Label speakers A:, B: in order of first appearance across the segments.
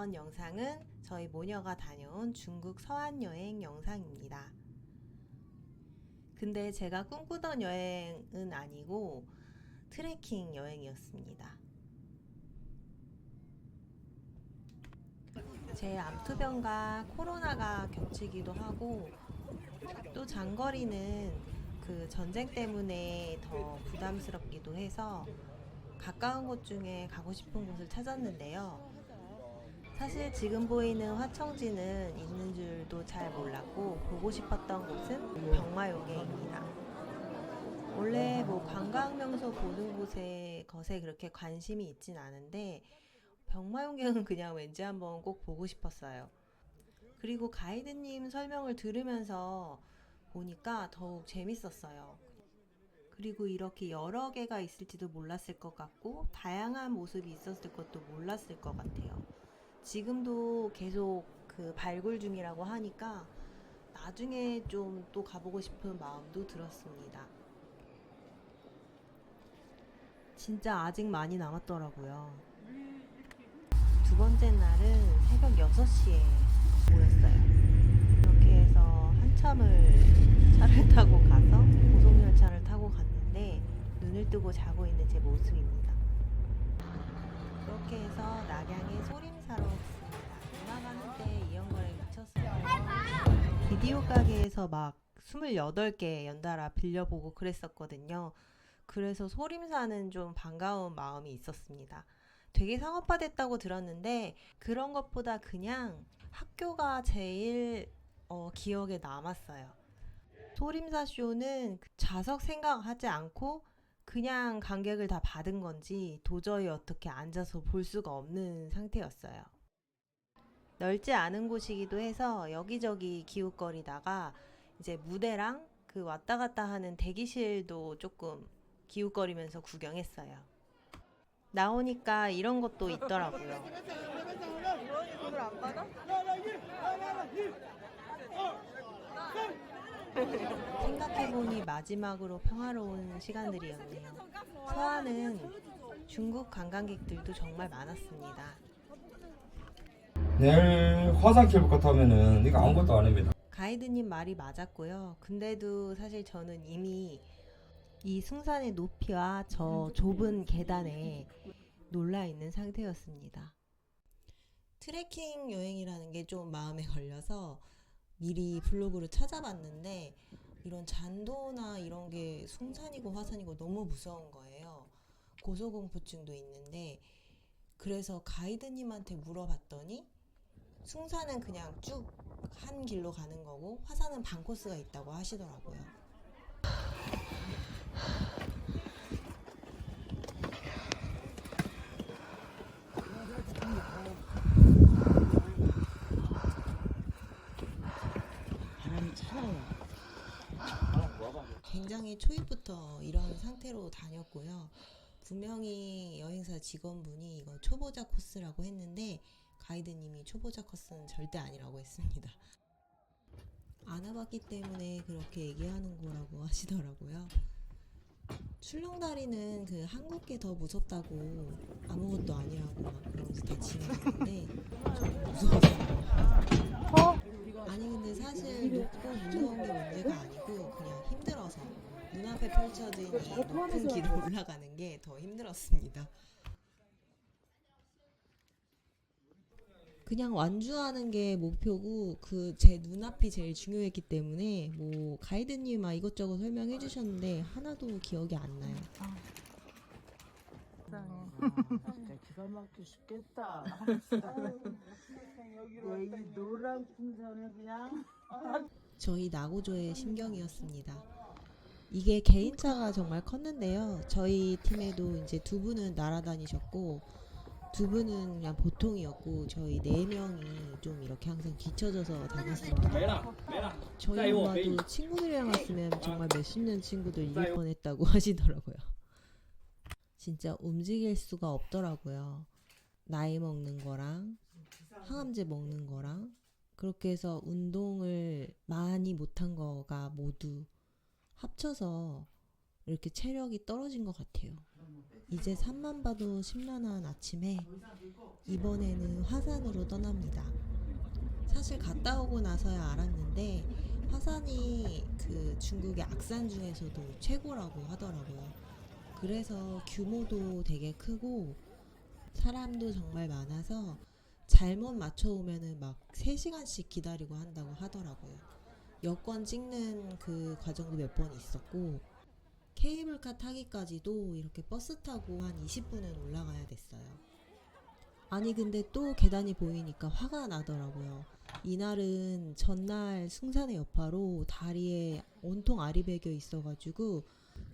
A: 이번 영상은 저희 모녀가 다녀온 중국 서안 여행 영상입니다. 근데 제가 꿈꾸던 여행은 아니고 트레킹 여행이었습니다. 제 암투병과 코로나가 겹치기도 하고 또 장거리는 그 전쟁 때문에 더 부담스럽기도 해서 가까운 곳 중에 가고 싶은 곳을 찾았는데요. 사실 지금 보이는 화청지는 있는 줄도 잘 몰랐고 보고 싶었던 곳은 병마용계입니다. 원래 뭐 관광명소 보는 것에 그렇게 관심이 있진 않은데 병마용계는 그냥 왠지 한번 꼭 보고 싶었어요. 그리고 가이드님 설명을 들으면서 보니까 더욱 재밌었어요. 그리고 이렇게 여러 개가 있을지도 몰랐을 것 같고 다양한 모습이 있었을 것도 몰랐을 것 같아요. 지금도 계속 그 발굴 중이라고 하니까 나중에 좀 또 가보고 싶은 마음도 들었습니다. 진짜 아직 많이 남았더라고요. 두 번째 날은 새벽 6시에 모였어요. 이렇게 해서 한참을 차를 타고 가서 고속열차를 타고 갔는데 눈을 뜨고 자고 있는 제 모습입니다. 그렇게 해서 낙양의 소림사로 갔습니다. 누나가 한때 이연거에 미쳤어요. 비디오 가게에서 막 28개 연달아 빌려보고 그랬었거든요. 그래서 소림사는 좀 반가운 마음이 있었습니다. 되게 상업화됐다고 들었는데 그런 것보다 그냥 학교가 제일 기억에 남았어요. 소림사 쇼는 좌석 생각하지 않고 그냥 관객을 다 받은 건지 도저히 어떻게 앉아서 볼 수가 없는 상태였어요. 넓지 않은 곳이기도 해서 여기저기 기웃거리다가 이제 무대랑 그 왔다 갔다 하는 대기실도 조금 기웃거리면서 구경했어요. 나오니까 이런 것도 있더라고요.
B: 돈을 안 받아?
A: 생각해보니 마지막으로 평화로운 시간들이었네요. 서안은 중국 관광객들도 정말 많았습니다.
C: 내일 화산 케이블카 타면은 이거 아무것도 안 합니다.
A: 가이드님 말이 맞았고요. 근데도 사실 저는 이미 이 숭산의 높이와 저 좁은 계단에 놀라 있는 상태였습니다. 트레킹 여행이라는 게 좀 마음에 걸려서 미리 블로그를 찾아봤는데 이런 잔도나 이런 게 숭산이고 화산이고 너무 무서운 거예요. 고소공포증도 있는데 그래서 가이드님한테 물어봤더니 숭산은 그냥 쭉 한 길로 가는 거고 화산은 반 코스가 있다고 하시더라고요.
B: 바람이 차가워요.
A: 굉장히 초입부터 이런 상태로 다녔고요. 분명히 여행사 직원분이 이거 초보자 코스라고 했는데 가이드님이 초보자 코스는 절대 아니라고 했습니다. 안 와봤기 때문에 그렇게 얘기하는 거라고 하시더라고요. 출렁다리는 그 한국게 더 무섭다고 아무것도 아니라고 막 그러면서 다 지나갔는데 저는 무서워서 아니 근데 사실 높고 무서운 게 문제가 아니고 그냥 힘들어서 눈앞에 펼쳐진 이 높은 길을 올라가는 게 더 힘들었습니다. 그냥 완주하는 게 목표고 그 제 눈앞이 제일 중요했기 때문에 뭐 가이드님 막 이것저것 설명해 주셨는데 하나도 기억이 안 나요.
B: 진짜 기가 막히게 죽겠다. 이 노란 풍선을 그냥
A: 저희 나고조의 심경이었습니다. 이게 개인차가 정말 컸는데요. 저희 팀에도 이제 두 분은 날아다니셨고 두 분은 그냥 보통이었고 저희 4명이 좀 이렇게 항상 뒤쳐져서 다녔습니다. 저희 엄마도 친구들이랑 왔으면 정말 몇십 년 친구들 이길 뻔했다고 하시더라고요. 진짜 움직일 수가 없더라고요. 나이 먹는 거랑 항암제 먹는 거랑 그렇게 해서 운동을 많이 못한 거가 모두 합쳐서 이렇게 체력이 떨어진 것 같아요. 이제 산만 봐도 심란한 아침에 이번에는 화산으로 떠납니다. 사실 갔다 오고 나서야 알았는데 화산이 그 중국의 악산 중에서도 최고라고 하더라고요. 그래서 규모도 되게 크고 사람도 정말 많아서 잘못 맞춰오면은 막 3시간씩 기다리고 한다고 하더라고요. 여권 찍는 그 과정도 몇 번 있었고 케이블카 타기까지도 이렇게 버스 타고 한 20분은 올라가야 됐어요. 아니 근데 또 계단이 보이니까 화가 나더라고요. 이날은 전날 숭산의 여파로 다리에 온통 알이 배겨 있어가지고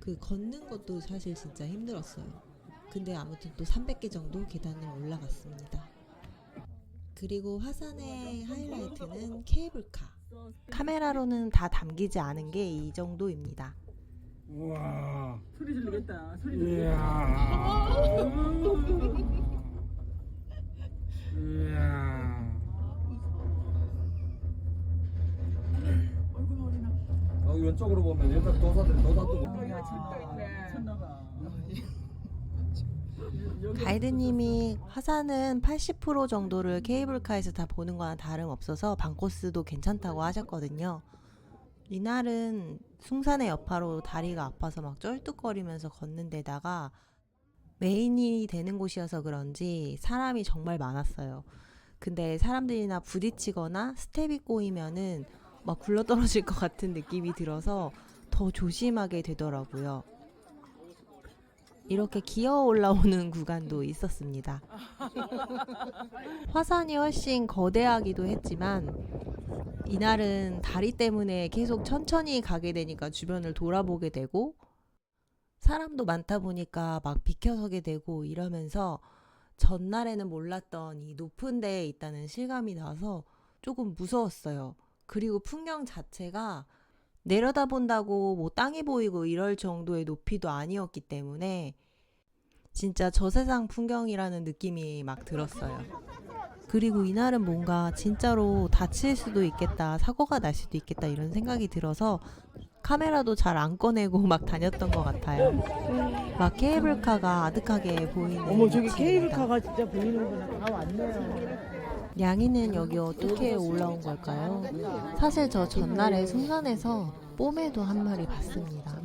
A: 그 걷는 것도 사실 진짜 힘들었어요. 근데 아무튼 또 300개 정도 계단을 올라갔습니다. 그리고 화산의 하이라이트는 케이블카. 카메라로는 다 담기지 않은 게 이 정도입니다.
C: 우와.
B: 소리 지르겠다. 소리
C: 이야. 여기 왼쪽으로 보면 여기가 도사들이 도사도
B: 여기가 진짜 있네. 미쳤나봐.
A: 가이드님이 화산은 80% 정도를 케이블카에서 다 보는 거나 다름없어서 반코스도 괜찮다고 하셨거든요. 이날은 숭산의 여파로 다리가 아파서 막 쩔뚝거리면서 걷는 데다가 메인이 되는 곳이어서 그런지 사람이 정말 많았어요. 근데 사람들이나 부딪히거나 스텝이 꼬이면은 막 굴러떨어질 것 같은 느낌이 들어서 더 조심하게 되더라고요. 이렇게 기어 올라오는 구간도 있었습니다. 화산이 훨씬 거대하기도 했지만 이날은 다리 때문에 계속 천천히 가게 되니까 주변을 돌아보게 되고 사람도 많다 보니까 막 비켜서게 되고 이러면서 전날에는 몰랐던 이 높은 데에 있다는 실감이 나서 조금 무서웠어요. 그리고 풍경 자체가 내려다본다고 뭐 땅이 보이고 이럴 정도의 높이도 아니었기 때문에 진짜 저세상 풍경이라는 느낌이 막 들었어요. 그리고 이날은 뭔가 진짜로 다칠 수도 있겠다, 사고가 날 수도 있겠다 이런 생각이 들어서 카메라도 잘 안 꺼내고 막 다녔던 것 같아요. 막 케이블카가 아득하게 보이는
B: 어머 저기
A: 위치입니다.
B: 케이블카가 진짜 보이는구나. 다 왔네요.
A: 량이는 여기 어떻게 올라온 걸까요? 사실 저 전날에 숭산에서 뽀매도 한 마리 봤습니다.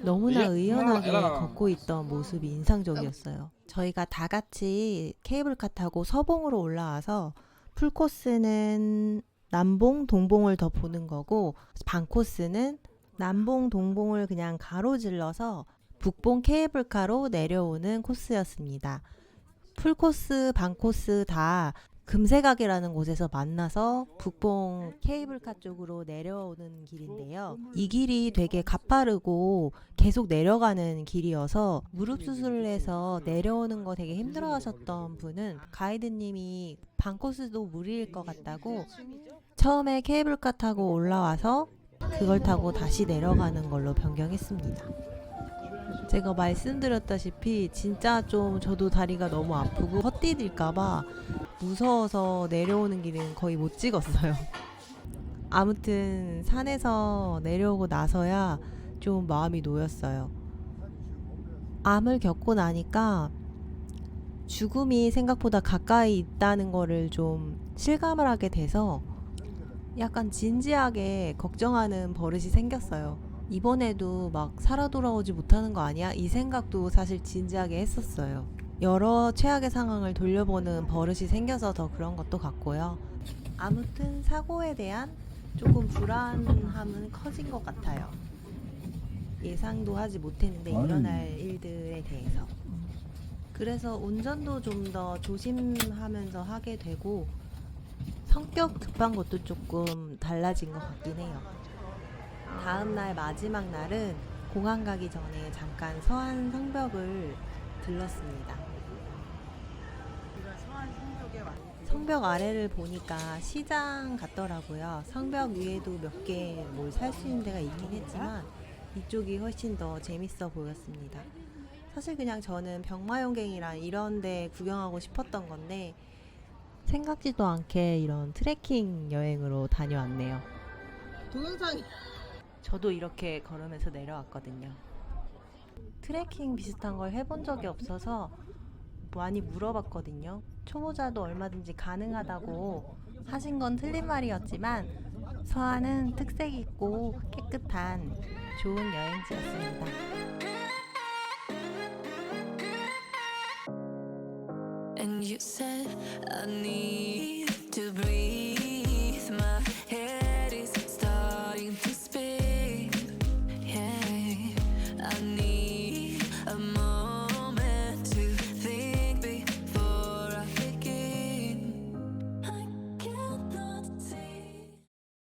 A: 너무나 의연하게 걷고 있던 모습이 인상적이었어요. 저희가 다 같이 케이블카 타고 서봉으로 올라와서 풀코스는 남봉, 동봉을 더 보는 거고 반코스는 남봉, 동봉을 그냥 가로질러서 북봉 케이블카로 내려오는 코스였습니다. 풀코스, 반코스 다 금세각이라는 곳에서 만나서 북봉 케이블카 쪽으로 내려오는 길인데요. 이 길이 되게 가파르고 계속 내려가는 길이어서 무릎 수술을 해서 내려오는 거 되게 힘들어 하셨던 분은 가이드님이 반코스도 무리일 것 같다고 처음에 케이블카 타고 올라와서 그걸 타고 다시 내려가는 걸로 변경했습니다. 제가 말씀드렸다시피 진짜 좀 저도 다리가 너무 아프고 헛디딜까봐 무서워서 내려오는 길은 거의 못 찍었어요. 아무튼 산에서 내려오고 나서야 좀 마음이 놓였어요. 암을 겪고 나니까 죽음이 생각보다 가까이 있다는 거를 좀 실감을 하게 돼서 약간 진지하게 걱정하는 버릇이 생겼어요. 이번에도 막 살아 돌아오지 못하는 거 아니야? 이 생각도 사실 진지하게 했었어요. 여러 최악의 상황을 돌려보는 버릇이 생겨서 더 그런 것도 같고요. 아무튼 사고에 대한 조금 불안함은 커진 것 같아요. 예상도 하지 못했는데 일어날 일들에 대해서. 그래서 운전도 좀 더 조심하면서 하게 되고 성격 급한 것도 조금 달라진 것 같긴 해요. 다음날 마지막 날은 공항 가기 전에 잠깐 서안 성벽을 들렀습니다. 성벽 아래를 보니까 시장 같더라고요. 성벽 위에도 몇 개 뭘 살 수 있는 데가 있긴 했지만 이쪽이 훨씬 더 재밌어 보였습니다. 사실 그냥 저는 병마용갱이랑 이런 데 구경하고 싶었던 건데 생각지도 않게 이런 트레킹 여행으로 다녀왔네요.
B: 동영상
A: 저도 이렇게 걸으면서 내려왔거든요. 트레킹 비슷한 걸 해본 적이 없어서 많이 물어봤거든요. 초보자도 얼마든지 가능하다고 하신 건 틀린 말이었지만 서안은 특색 있고 깨끗한 좋은 여행지였습니다.
D: And you said I need to breathe.